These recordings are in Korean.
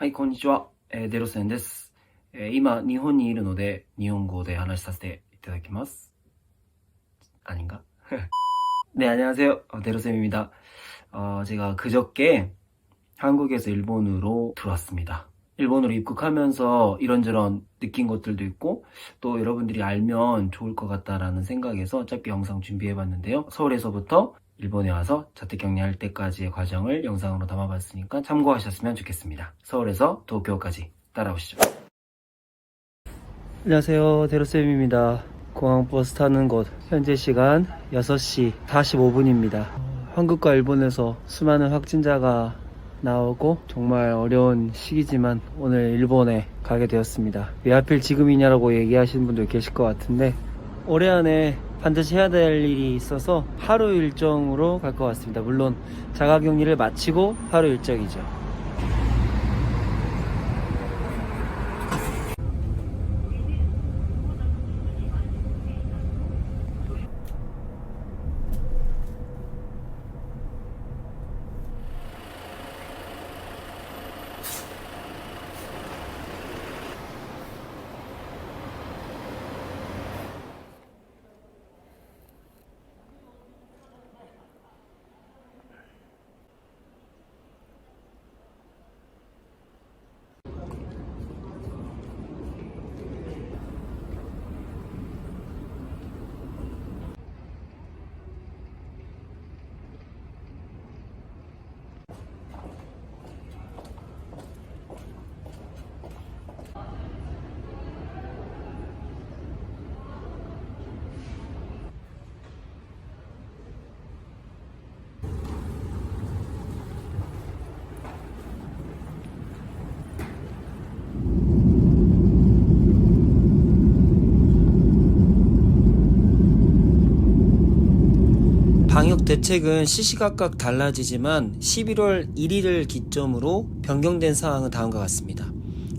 はい、こんにちは。デロセンです。今、日本にいるので、日本語で話させていただきます. 아닌가? 네, 안녕하세요. 데로쌤입니다. 제가 그저께 한국에서 일본으로 들어왔습니다. 일본으로 입국하면서 이런저런 느낀 것들도 있고, 또 여러분들이 알면 좋을 것 같다라는 생각에서 짧게 영상 준비해봤는데요. 서울에서부터 일본에 와서 자택격리할 때까지의 과정을 영상으로 담아봤으니까 참고하셨으면 좋겠습니다. 서울에서 도쿄까지 따라오시죠. 안녕하세요. 데로쌤입니다. 공항 버스 타는 곳 현재 시간 6시 45분입니다. 한국과 일본에서 수많은 확진자가 나오고 정말 어려운 시기지만 오늘 일본에 가게 되었습니다. 왜 하필 지금이냐라고 얘기하시는 분도 계실 것 같은데 올해 안에 반드시 해야 될 일이 있어서 하루 일정으로 갈 것 같습니다. 물론 자가격리를 마치고 하루 일정이죠. 방역 대책은 시시각각 달라지지만 11월 1일을 기점으로 변경된 사항은 다음과 같습니다.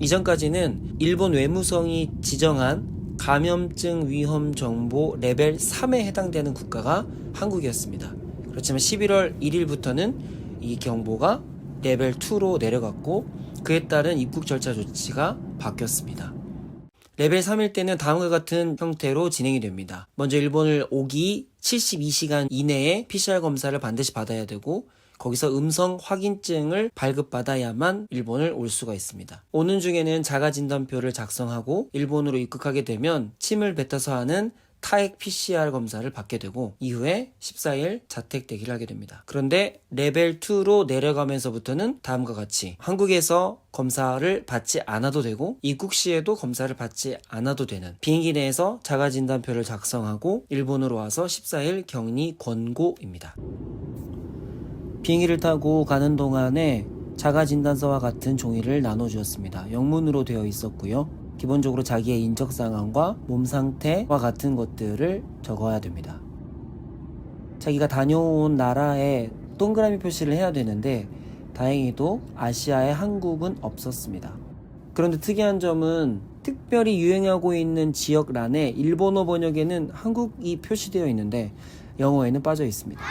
이전까지는 일본 외무성이 지정한 감염증 위험 정보 레벨 3에 해당되는 국가가 한국이었습니다. 그렇지만 11월 1일부터는 이 경보가 레벨 2로 내려갔고 그에 따른 입국 절차 조치가 바뀌었습니다. 레벨 3일 때는 다음과 같은 형태로 진행이 됩니다. 먼저 일본을 오기 72시간 이내에 PCR 검사를 반드시 받아야 되고 거기서 음성 확인증을 발급받아야만 일본을 올 수가 있습니다. 오는 중에는 자가진단표를 작성하고 일본으로 입국하게 되면 침을 뱉어서 하는 타액 PCR 검사를 받게 되고 이후에 14일 자택 대기를 하게 됩니다. 그런데 레벨 2로 내려가면서부터는 다음과 같이 한국에서 검사를 받지 않아도 되고 입국 시에도 검사를 받지 않아도 되는 비행기 내에서 자가진단표를 작성하고 일본으로 와서 14일 격리 권고입니다. 비행기를 타고 가는 동안에 자가진단서와 같은 종이를 나눠주었습니다. 영문으로 되어 있었고요. 기본적으로 자기의 인적 상황과 몸 상태와 같은 것들을 적어야 됩니다. 자기가 다녀온 나라에 동그라미 표시를 해야 되는데 다행히도 아시아에 한국은 없었습니다. 그런데 특이한 점은 특별히 유행하고 있는 지역란에 일본어 번역에는 한국이 표시되어 있는데 영어에는 빠져 있습니다.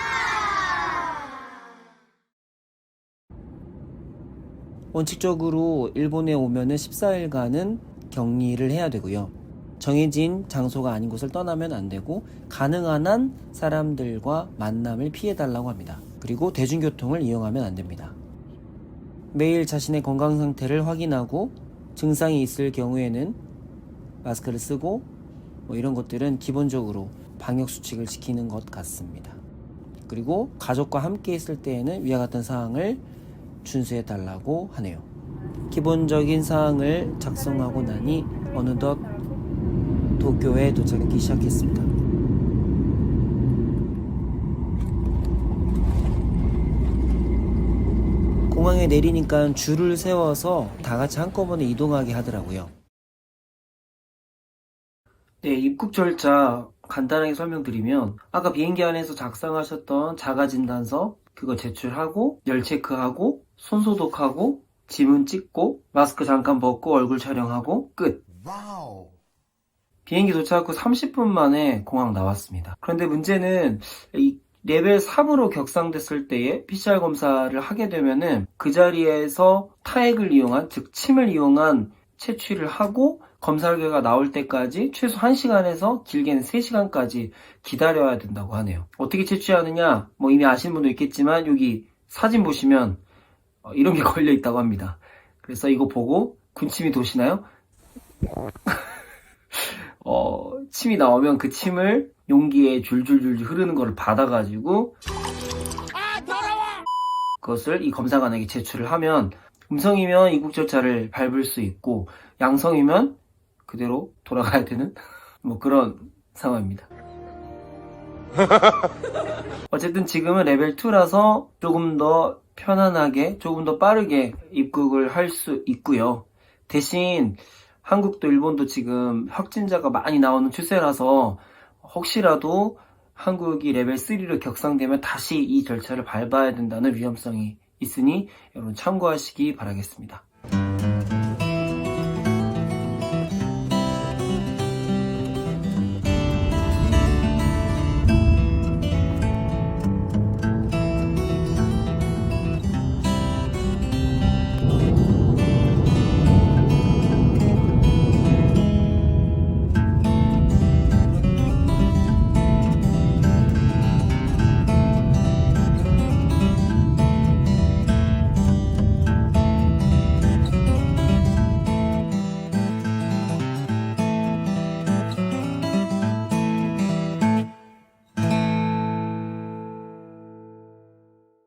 원칙적으로 일본에 오면은 14일간은 격리를 해야 되고요. 정해진 장소가 아닌 곳을 떠나면 안 되고 가능한 한 사람들과 만남을 피해달라고 합니다. 그리고 대중교통을 이용하면 안 됩니다. 매일 자신의 건강 상태를 확인하고 증상이 있을 경우에는 마스크를 쓰고 이런 것들은 기본적으로 방역 수칙을 지키는 것 같습니다. 그리고 가족과 함께 있을 때에는 위와 같은 사항을 준수해달라고 하네요. 기본적인 사항을 작성하고 나니 어느덧 도쿄에 도착하기 시작했습니다. 공항에 내리니까 줄을 세워서 다 같이 한꺼번에 이동하게 하더라고요. 네, 입국 절차 간단하게 설명드리면 아까 비행기 안에서 작성하셨던 자가진단서 그거 제출하고 열 체크하고 손 소독하고 지문 찍고 마스크 잠깐 벗고 얼굴 촬영하고 끝. 와우. 비행기 도착 후 30분 만에 공항 나왔습니다. 그런데 문제는 이 레벨 3으로 격상됐을 때에 PCR 검사를 하게 되면은 그 자리에서 타액을 이용한, 즉 침을 이용한 채취를 하고 검사 결과가 나올 때까지 최소 1시간에서 길게는 3시간까지 기다려야 된다고 하네요. 어떻게 채취하느냐? 뭐 이미 아시는 분도 있겠지만 여기 사진 보시면 이런 게 걸려 있다고 합니다. 그래서 이거 보고 군침이 도시나요? 침이 나오면 그 침을 용기에 줄줄줄 흐르는 거를 받아가지고 그것을 이 검사관에게 제출을 하면 음성이면 이국 절차를 밟을 수 있고 양성이면 그대로 돌아가야 되는 뭐 그런 상황입니다. 어쨌든 지금은 레벨 2라서 조금 더 편안하게, 조금 더 빠르게 입국을 할 수 있고요. 대신 한국도 일본도 지금 확진자가 많이 나오는 추세라서 혹시라도 한국이 레벨 3로 격상되면 다시 이 절차를 밟아야 된다는 위험성이 있으니 여러분 참고하시기 바라겠습니다.